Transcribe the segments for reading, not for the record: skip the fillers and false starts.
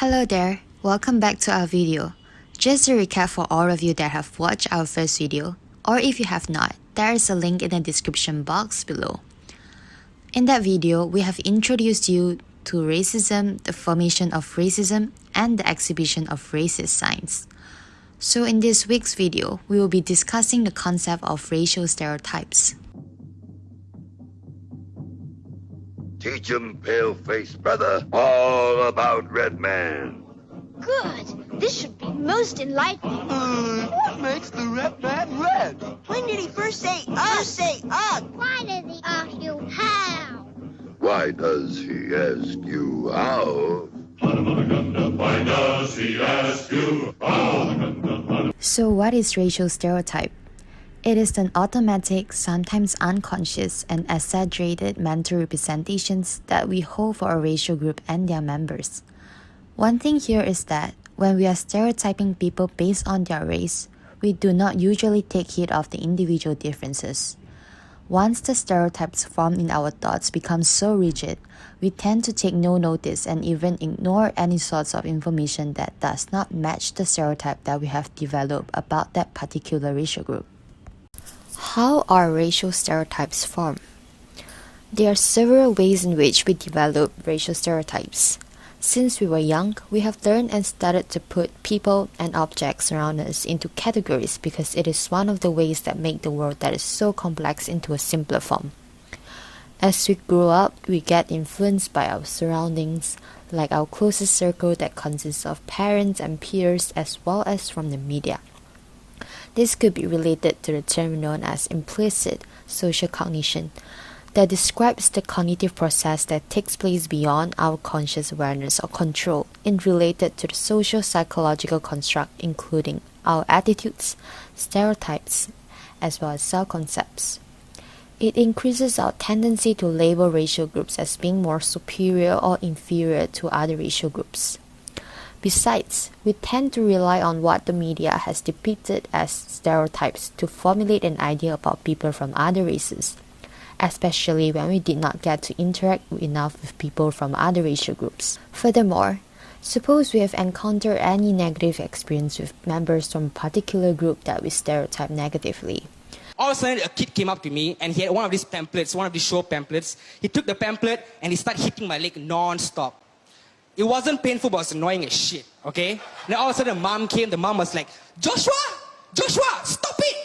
Hello there, welcome back to our video. Just a recap for all of you that have watched our first video, or if you have not, there is a link in the description box below. In that video, we have introduced you to racism, the formation of racism, and the exhibition of racist signs. So in this week's video, we will be discussing the concept of racial stereotypes. Teach 'em, pale-faced brother, all about red man. Good. This should be most enlightening. What makes the red man red? When did he first say ugh? Why does he ask you how? Why does he ask you how? Why does he ask you how? So what is racial stereotype? It is an automatic, sometimes unconscious, and exaggerated mental representations that we hold for a racial group and their members. One thing here is that when we are stereotyping people based on their race, we do not usually take heed of the individual differences. Once the stereotypes formed in our thoughts become so rigid, we tend to take no notice and even ignore any sorts of information that does not match the stereotype that we have developed about that particular racial group. How are racial stereotypes formed? There are several ways in which we develop racial stereotypes. Since we were young, we have learned and started to put people and objects around us into categories because it is one of the ways that make the world that is so complex into a simpler form. As we grow up, we get influenced by our surroundings, like our closest circle that consists of parents and peers as well as from the media. This could be related to the term known as implicit social cognition, that describes the cognitive process that takes place beyond our conscious awareness or control and related to the social psychological construct including our attitudes, stereotypes, as well as self-concepts. It increases our tendency to label racial groups as being more superior or inferior to other racial groups. Besides, we tend to rely on what the media has depicted as stereotypes to formulate an idea about people from other races, especially when we did not get to interact enough with people from other racial groups. Furthermore, suppose we have encountered any negative experience with members from a particular group that we stereotype negatively. All of a sudden, a kid came up to me and he had one of these pamphlets, one of these show pamphlets. He took the pamphlet and he started hitting my leg non-stop. It wasn't painful, but it was annoying as shit, okay? Then all of a sudden, mom came. The mom was like, Joshua, stop it!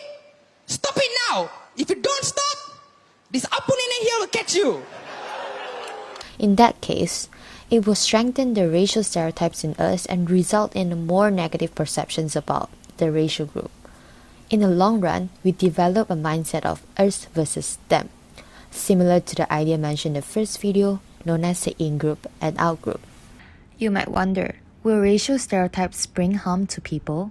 Stop it now! If you don't stop, this Apunene here will catch you. In that case, it will strengthen the racial stereotypes in us and result in more negative perceptions about the racial group. In the long run, we develop a mindset of us versus them, similar to the idea mentioned in the first video, known as the in-group and out-group. You might wonder, will racial stereotypes bring harm to people?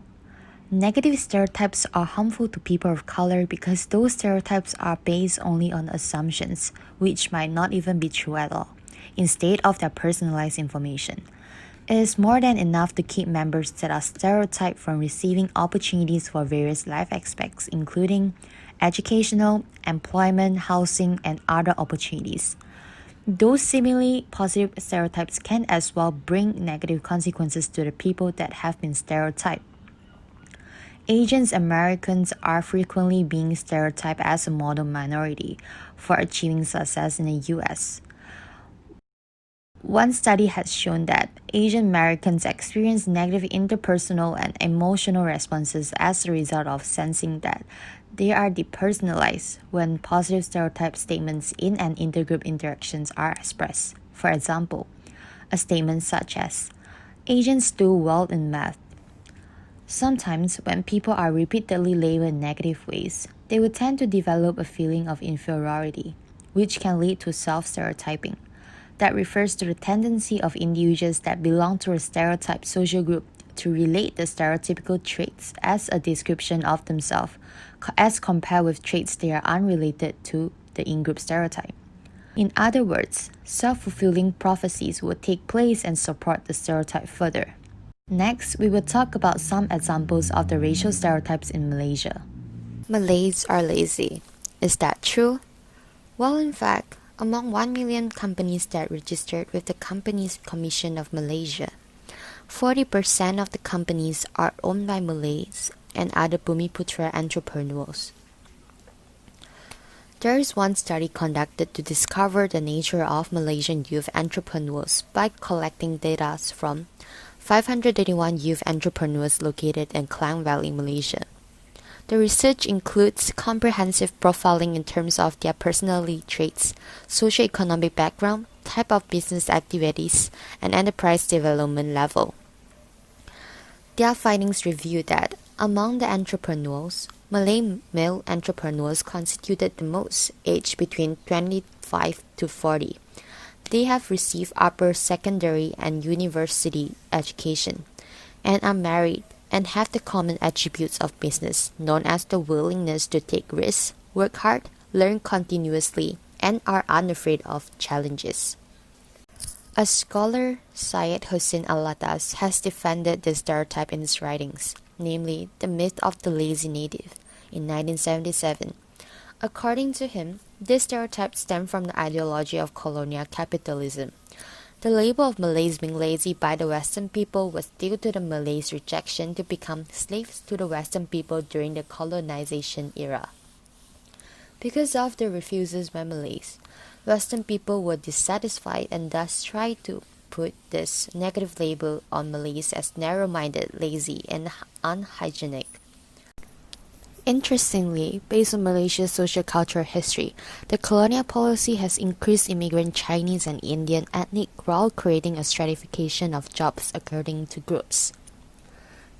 Negative stereotypes are harmful to people of color because those stereotypes are based only on assumptions, which might not even be true at all, instead of their personalized information. It is more than enough to keep members that are stereotyped from receiving opportunities for various life aspects, including educational, employment, housing, and other opportunities. Those seemingly positive stereotypes can as well bring negative consequences to the people that have been stereotyped. Asian Americans are frequently being stereotyped as a model minority for achieving success in the US. One study has shown that Asian Americans experience negative interpersonal and emotional responses as a result of sensing that they are depersonalized when positive stereotype statements in an intergroup interactions are expressed. For example, a statement such as, Asians do well in math. Sometimes, when people are repeatedly labeled in negative ways, they will tend to develop a feeling of inferiority, which can lead to self-stereotyping. That refers to the tendency of individuals that belong to a stereotyped social group to relate the stereotypical traits as a description of themselves, as compared with traits they are unrelated to the in-group stereotype. In other words, self-fulfilling prophecies will take place and support the stereotype further. Next, we will talk about some examples of the racial stereotypes in Malaysia. Malays are lazy. Is that true? Well, in fact, among 1 million companies that registered with the Companies Commission of Malaysia, 40% of the companies are owned by Malays and other Bumiputra entrepreneurs. There is one study conducted to discover the nature of Malaysian youth entrepreneurs by collecting data from 581 youth entrepreneurs located in Klang Valley, Malaysia. The research includes comprehensive profiling in terms of their personality traits, socioeconomic background, type of business activities, and enterprise development level. Their findings revealed that among the entrepreneurs, Malay male entrepreneurs constituted the most, aged between 25 to 40. They have received upper secondary and university education, and are married, and have the common attributes of business, known as the willingness to take risks, work hard, learn continuously, and are unafraid of challenges. A scholar, Syed Hussein Alatas, has defended this stereotype in his writings, namely The Myth of the Lazy Native, in 1977. According to him, this stereotype stemmed from the ideology of colonial capitalism. The label of Malays being lazy by the Western people was due to the Malays' rejection to become slaves to the Western people during the colonization era. Because of the refusals by Malays, Western people were dissatisfied and thus tried to put this negative label on Malays as narrow-minded, lazy, and unhygienic. Interestingly, based on Malaysia's socio-cultural history, the colonial policy has increased immigrant Chinese and Indian ethnic while creating a stratification of jobs according to groups.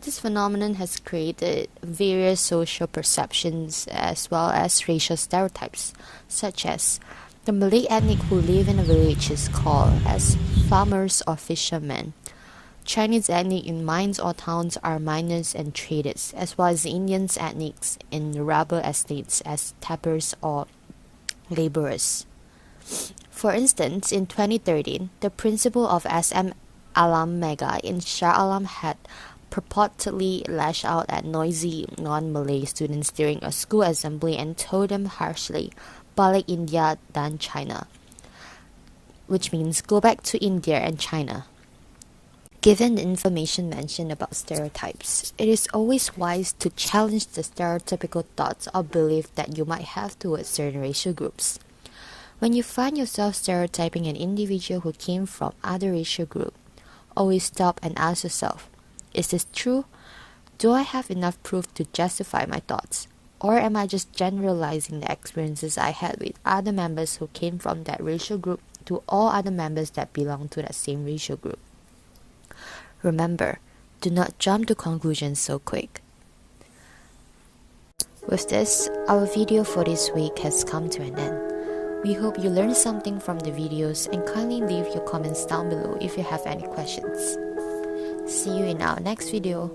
This phenomenon has created various social perceptions as well as racial stereotypes, such as the Malay ethnic who live in a village is called as farmers or fishermen. Chinese ethnic in mines or towns are miners and traders, as well as the Indian ethnics in rubber estates as tappers or laborers. For instance, in 2013, the principal of SM Alam Mega in Shah Alam had purportedly lashed out at noisy non-Malay students during a school assembly and told them harshly, "Balik India dan China," which means go back to India and China. Given the information mentioned about stereotypes, it is always wise to challenge the stereotypical thoughts or beliefs that you might have towards certain racial groups. When you find yourself stereotyping an individual who came from other racial group, always stop and ask yourself, is this true? Do I have enough proof to justify my thoughts? Or am I just generalizing the experiences I had with other members who came from that racial group to all other members that belong to that same racial group? Remember, do not jump to conclusions so quick. With this, our video for this week has come to an end. We hope you learned something from the videos and kindly leave your comments down below if you have any questions. See you in our next video.